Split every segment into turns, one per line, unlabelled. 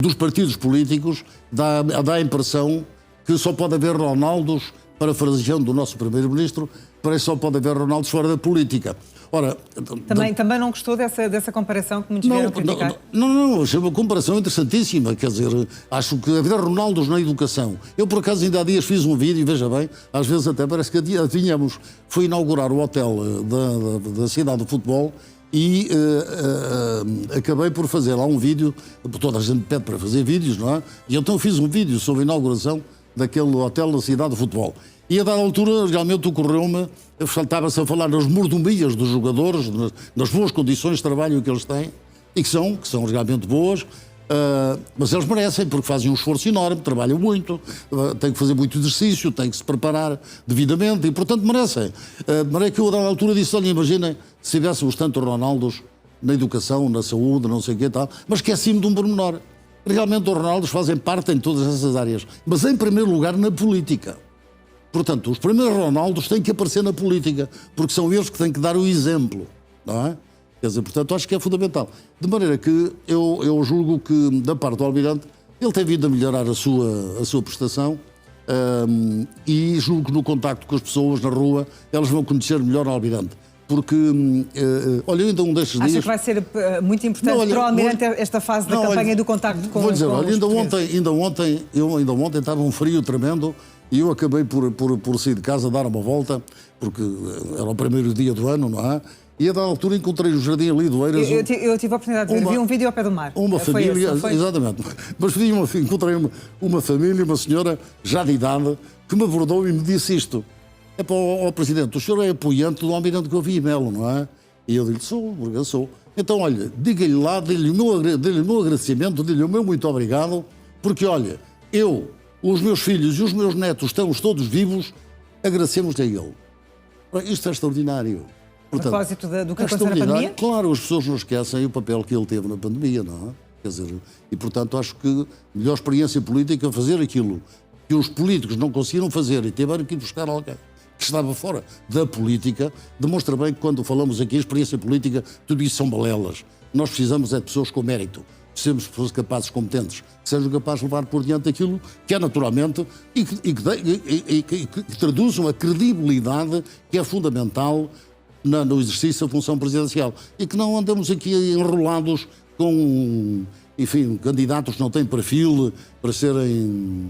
dos partidos políticos dá a impressão que só pode haver Ronaldos, parafraseando o nosso primeiro-ministro, parece que só pode haver Ronaldos fora da política. Ora,
também não gostou dessa comparação que muitos vieram criticar?
Não, achei uma comparação interessantíssima, quer dizer, acho que haver Ronaldos na educação. Eu, por acaso, ainda há dias fiz um vídeo, e veja bem, às vezes até parece que adivinhamos, fui inaugurar o hotel da cidade do futebol e acabei por fazer lá um vídeo, toda a gente pede para fazer vídeos, não é? E então fiz um vídeo sobre a inauguração daquele hotel da cidade do futebol. E a dada altura, realmente ocorreu-me, estava-se a falar nas mordomias dos jogadores, nas boas condições de trabalho que eles têm, e que são realmente boas, mas eles merecem, porque fazem um esforço enorme, trabalham muito, têm que fazer muito exercício, têm que se preparar devidamente, e portanto merecem. De maneira que eu, a dada altura, disse, olha, imaginem, se tivéssemos tantos Ronaldos na educação, na saúde, não sei o que e tal, mas esqueci-me de um pormenor. Realmente os Ronaldos fazem parte em todas essas áreas, mas em primeiro lugar na política. Portanto, os primeiros Ronaldos têm que aparecer na política, porque são eles que têm que dar o exemplo, não é? Quer dizer, portanto, acho que é fundamental. De maneira que eu julgo que, da parte do Almirante, ele tem vindo a melhorar a sua prestação e julgo que no contacto com as pessoas na rua, elas vão conhecer melhor o Almirante. Porque, olha, ainda um destes dias...
Acha que vai ser muito importante para o Almirante esta fase da campanha e do contacto com os portugueses?
Ainda ontem estava um frio tremendo e eu acabei por sair de casa, dar uma volta, porque era o primeiro dia do ano, não é? E a dada altura encontrei no Jardim ali do Eiras...
Eu tive a oportunidade de ver, vi um vídeo ao pé do mar.
Uma família, exatamente. Mas encontrei uma família, uma senhora já de idade, que me abordou e me disse isto. É para o Presidente, o senhor é apoiante do Almirante Gouveia e Melo, não é? E eu disse, sou, porque eu sou. Então, olha, diga-lhe lá, dê-lhe o meu agradecimento, dê-lhe o meu muito obrigado, porque, olha, eu, os meus filhos e os meus netos estamos todos vivos, agradecemos-lhe a ele. Isto é extraordinário.
Portanto, a propósito do que aconteceu na pandemia?
Claro, as pessoas não esquecem o papel que ele teve na pandemia, não é? Quer dizer, e portanto acho que a melhor experiência política é fazer aquilo que os políticos não conseguiram fazer e tiveram que ir buscar alguém que estava fora da política, demonstra bem que quando falamos aqui, a experiência política, tudo isso são balelas. Nós precisamos é de pessoas com mérito, precisamos de pessoas capazes, competentes, que sejam capazes de levar por diante aquilo que é naturalmente e que traduzam a credibilidade que é fundamental no exercício da função presidencial. E que não andamos aqui enrolados com, enfim, candidatos que não têm perfil para serem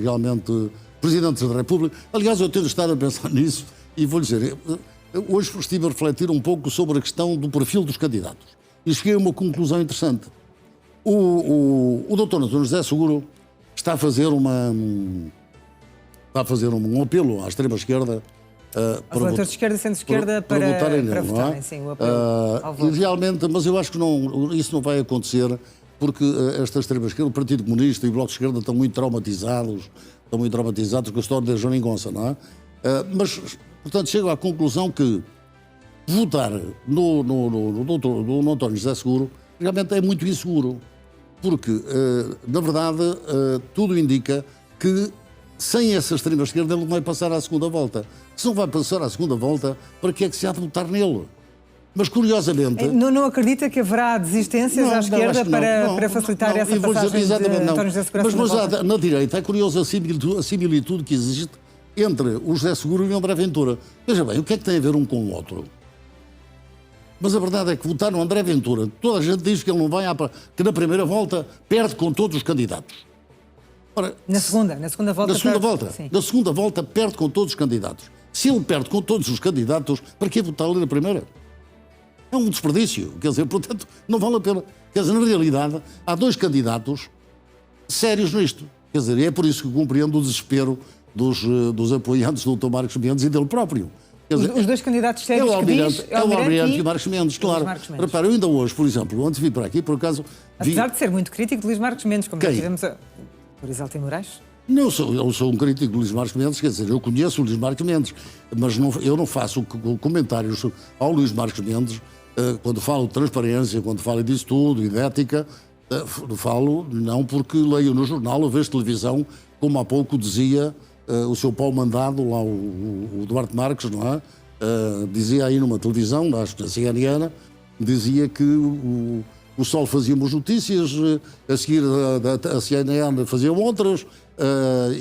realmente presidentes da República. Aliás, eu tenho estado a pensar nisso e vou-lhe dizer, hoje estive a refletir um pouco sobre a questão do perfil dos candidatos e cheguei a uma conclusão interessante. O Dr. António José Seguro está a fazer um apelo à extrema-esquerda
aos eleitores de esquerda e centro-esquerda para votarem nele, votarem, sim, o apelo ao voto.
Realmente, mas eu acho que isso não vai acontecer porque esta extrema-esquerda, o Partido Comunista e o Bloco de Esquerda estão muito traumatizados com a história da Geringonça, não é? Mas, portanto, chego à conclusão que votar no António José Seguro realmente é muito inseguro, porque, na verdade, tudo indica que sem essa extrema-esquerda ele não vai passar à segunda volta. Se não vai passar à segunda volta, para que é que se há de votar nele? Mas, curiosamente...
Não acredita que haverá desistências à esquerda para facilitar essa passagem de António José Seguro à segunda volta?
Mas na direita é curiosa a similitude que existe entre o José Seguro e o André Ventura. Veja bem, o que é que tem a ver um com o outro? Mas a verdade é que votar no André Ventura, toda a gente diz que ele não vai, que na primeira volta perde com todos os candidatos. Ora,
na segunda volta?
Na segunda volta perde com todos os candidatos. Se ele perde com todos os candidatos, para que votar ali na primeira? É um desperdício, quer dizer, portanto, não vale a pena. Quer dizer, na realidade, há dois candidatos sérios nisto. Quer dizer, é por isso que compreendo o desespero dos apoiantes do Dr. Marcos Mendes e dele próprio. Quer dizer,
os dois candidatos sérios que diz...
É o Almirante e o Marcos Mendes, claro. Repara, eu ainda hoje, por exemplo, antes de vir para aqui, por acaso...
Apesar de ser muito crítico de Luís Marcos Mendes, como já tivemos por Isalta e Moraes.
Não, eu sou um crítico de Luís Marcos Mendes, quer dizer, eu conheço o Luís Marcos Mendes, mas eu não faço comentários ao Luís Marcos Mendes quando falo de transparência, quando falo disso tudo e de ética, falo não porque leio no jornal ou vejo televisão, como há pouco dizia o seu Paulo Mandado, lá o Duarte Marques, não é? Dizia aí numa televisão, acho que na CNN, dizia que o o Sol fazíamos notícias, a seguir a CNN fazia outras,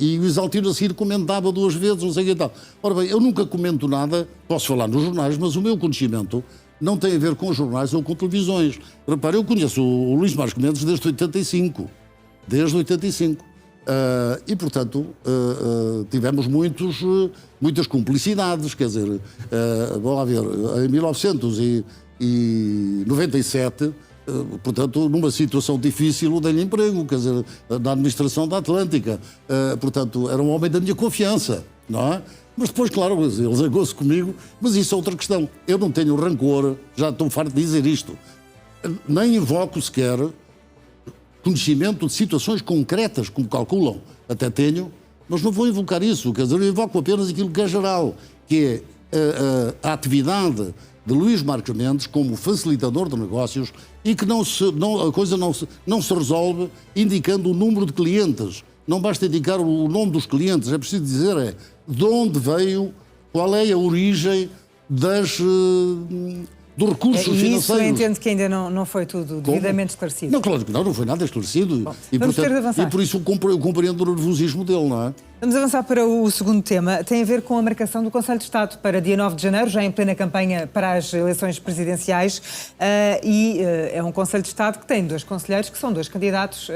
e o Isaltino a seguir comentava 2 vezes, não sei o que e tal. Ora bem, eu nunca comento nada, posso falar nos jornais, mas o meu conhecimento não tem a ver com jornais ou com televisões. Repare, eu conheço o Luís Marques Mendes desde 85. Desde 85. E, portanto, tivemos muitas cumplicidades, quer dizer, vamos lá ver, em 1997, portanto, numa situação difícil, eu dei-lhe emprego, quer dizer, na administração da Atlântica. Portanto, era um homem da minha confiança, não é? Mas depois, claro, ele zangou-se comigo, mas isso é outra questão. Eu não tenho rancor, já estou farto de dizer isto. Nem invoco sequer conhecimento de situações concretas, como calculam. Até tenho, mas não vou invocar isso. Quer dizer, eu invoco apenas aquilo que é geral, que é a atividade de Luís Marques Mendes como facilitador de negócios e que a coisa não se resolve indicando o número de clientes. Não basta indicar o nome dos clientes, é preciso dizer de onde veio, qual é a origem dos recursos financeiros.
Isso eu entendo que ainda não foi tudo devidamente esclarecido.
Não, claro que não foi nada esclarecido.
Bom, e
por isso eu compreendo o nervosismo dele, não é?
Vamos avançar para o segundo tema. Tem a ver com a marcação do Conselho de Estado para dia 9 de janeiro, já em plena campanha para as eleições presidenciais. É um Conselho de Estado que tem 2 conselheiros que são 2 candidatos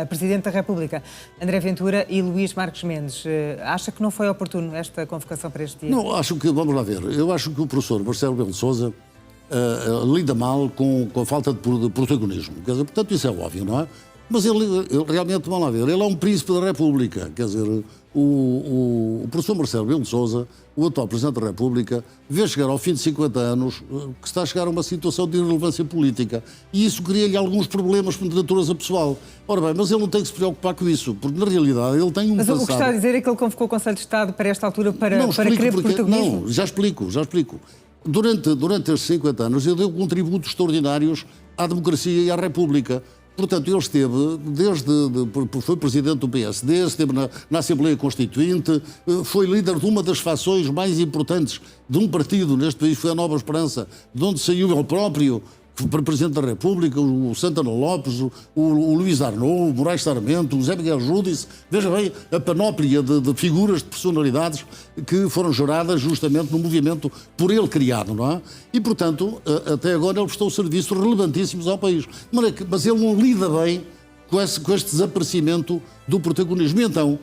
a Presidente da República, André Ventura e Luís Marques Mendes. Acha que não foi oportuno esta convocação para este dia?
Não, vamos lá ver, eu acho que o professor Marcelo Rebelo de Sousa lida mal com a falta de protagonismo. Quer dizer, portanto, isso é óbvio, não é? Mas ele realmente, vamos lá ver, ele é um príncipe da República. Quer dizer, o professor Marcelo Rebelo de Sousa, o atual Presidente da República, vê chegar ao fim de 50 anos que está a chegar a uma situação de irrelevância política. E isso cria-lhe alguns problemas de natureza pessoal. Ora bem, mas ele não tem que se preocupar com isso, porque na realidade ele tem um passado...
Mas o que está a dizer é que ele convocou o Conselho de Estado para esta altura para querer protagonismo?
Não, já explico. Durante estes 50 anos ele deu contributos extraordinários à democracia e à República. Portanto, ele esteve, foi presidente do PSD, esteve na Assembleia Constituinte, foi líder de uma das fações mais importantes de um partido neste país, foi a Nova Esperança, de onde saiu ele próprio para Presidente da República, o Santana Lopes, o Luís Arnaud, o Moraes Sarmento, o José Miguel Júdice. Veja bem, a panóplia de figuras, de personalidades que foram geradas justamente no movimento por ele criado, não é? E, portanto, até agora ele prestou serviços relevantíssimos ao país. Mas ele não lida bem com este desaparecimento do protagonismo. E então,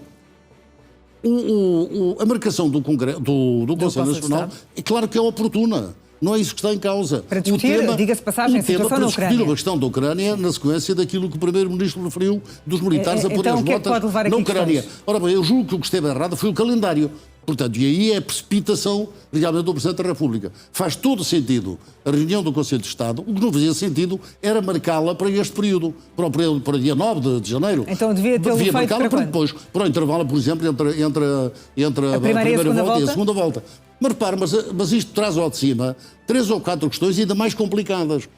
a marcação do Conselho Nacional é claro que é oportuna. Não é isso que está em causa.
Para discutir, diga-se passagem, a situação na Ucrânia.
A questão da Ucrânia na sequência daquilo que o Primeiro-Ministro referiu dos militares a pôr as botas na Ucrânia. Ora bem, eu julgo que o que esteve errado foi o calendário. Portanto, e aí é a precipitação realmente do Presidente da República. Faz todo sentido a reunião do Conselho de Estado. O que não fazia sentido era marcá-la para este período, para dia 9 de janeiro.
Então devia tê-lo feito
marcá-la para depois, para o intervalo, por exemplo, entre a primeira volta e a segunda volta. Mas repare, mas isto traz ao de cima 3 ou 4 questões ainda mais complicadas,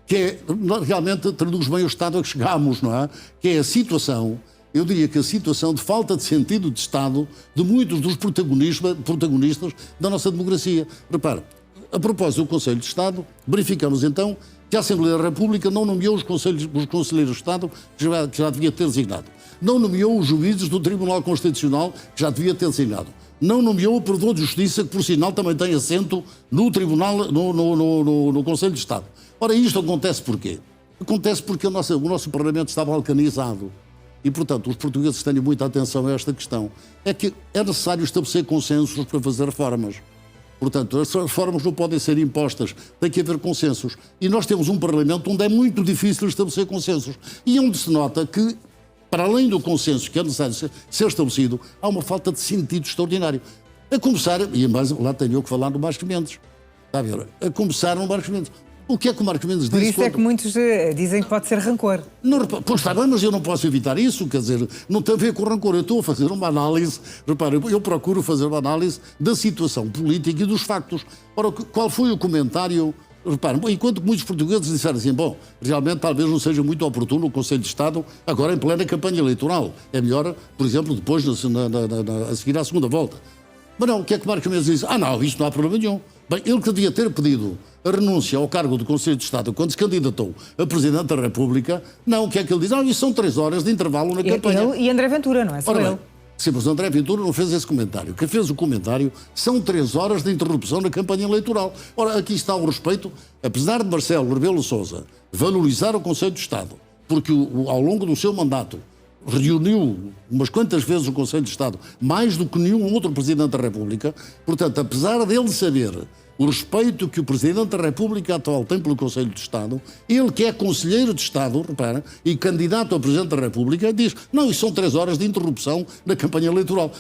que realmente traduz bem o estado a que chegámos, não é? Que é a situação, eu diria que a situação de falta de sentido de Estado de muitos dos protagonistas da nossa democracia. Repare, a propósito do Conselho de Estado, verificamos então que a Assembleia da República não nomeou os conselheiros de Estado que já devia ter designado. Não nomeou os juízes do Tribunal Constitucional que já devia ter designado. Não nomeou o Provedor de Justiça, que por sinal também tem assento no Tribunal, no Conselho de Estado. Ora, isto acontece porquê? Acontece porque o nosso Parlamento estava balcanizado. E, portanto, os portugueses têm muita atenção a esta questão. É que é necessário estabelecer consensos para fazer reformas. Portanto, as reformas não podem ser impostas, tem que haver consensos. E nós temos um Parlamento onde é muito difícil estabelecer consensos. E onde se nota que, para além do consenso que é necessário ser estabelecido, há uma falta de sentido extraordinário. A começar, e lá tenho eu que falar do Marques Mendes, está a ver? A começar no Marques Mendes. O que é que o Marques Mendes disse?
Por isso é que muitos dizem que pode ser rancor.
Não, pois está bem, mas eu não posso evitar isso, quer dizer, não tem a ver com rancor. Eu estou a fazer uma análise, repare, eu procuro fazer uma análise da situação política e dos factos. Ora, qual foi o comentário? Repare, enquanto muitos portugueses disseram assim, bom, realmente talvez não seja muito oportuno o Conselho de Estado agora em plena campanha eleitoral. É melhor, por exemplo, depois a seguir à segunda volta. Mas não, o que é que Marques Mendes diz? Não, isto não há problema nenhum. Bem, ele que devia ter pedido a renúncia ao cargo do Conselho de Estado quando se candidatou a Presidente da República, não, o que é que ele diz? Isso são 3 horas de intervalo na campanha.
Ele e André Ventura, não é só
Ora
ele.
bem, sim, mas André Ventura não fez esse comentário. Quem fez o comentário são 3 horas de interrupção na campanha eleitoral. Ora, aqui está o respeito, apesar de Marcelo Rebelo de Sousa valorizar o Conselho de Estado, porque ao longo do seu mandato reuniu umas quantas vezes o Conselho de Estado, mais do que nenhum outro Presidente da República, portanto, apesar dele saber o respeito que o Presidente da República atual tem pelo Conselho de Estado, ele que é Conselheiro de Estado, repara, e candidato a Presidente da República, diz, não, isso são 3 horas de interrupção na campanha eleitoral.